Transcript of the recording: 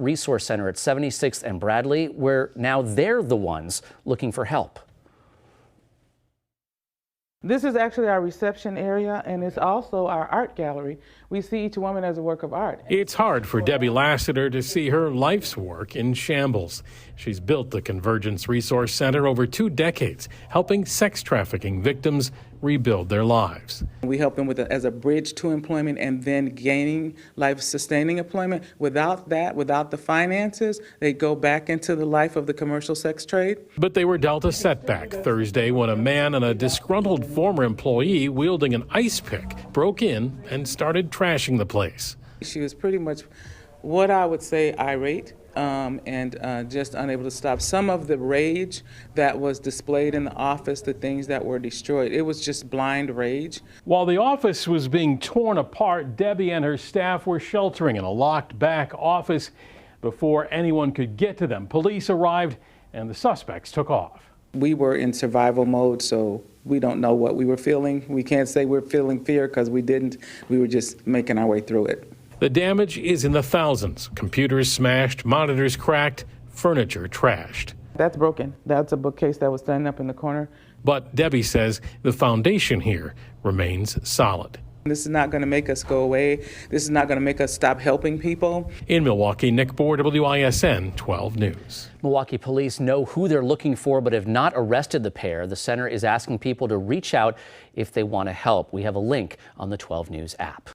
Resource Center at 76th and Bradley, where now they're the ones looking for help. This is actually our reception area, and it's also our art gallery. We see each woman as a work of art. It's hard for Debbie Lassiter to see her life's work in shambles. She's built the Convergence Resource Center over 2 decades, helping sex trafficking victims rebuild their lives. We help them with as a bridge to employment and then gaining life-sustaining employment. Without that, without the finances, they go back into the life of the commercial sex trade. But they were dealt a setback Thursday when a man and a disgruntled former employee wielding an ice pick broke in and started trashing the place. She was pretty much what I would say irate. And just unable to stop some of the rage that was displayed in the office, the things that were destroyed. It was just blind rage. While the office was being torn apart, Debbie and her staff were sheltering in a locked back office before anyone could get to them. Police arrived and the suspects took off. We were in survival mode, so we don't know what we were feeling. We can't say we're feeling fear because we didn't. We were just making our way through it. The damage is in the thousands. Computers smashed, monitors cracked, furniture trashed. That's broken. That's a bookcase that was standing up in the corner. But Debbie says the foundation here remains solid. This is not going to make us go away. This is not going to make us stop helping people. In Milwaukee, Nick Bohr, WISN 12 News. Milwaukee police know who they're looking for, but have not arrested the pair. The center is asking people to reach out if they want to help. We have a link on the 12 News app.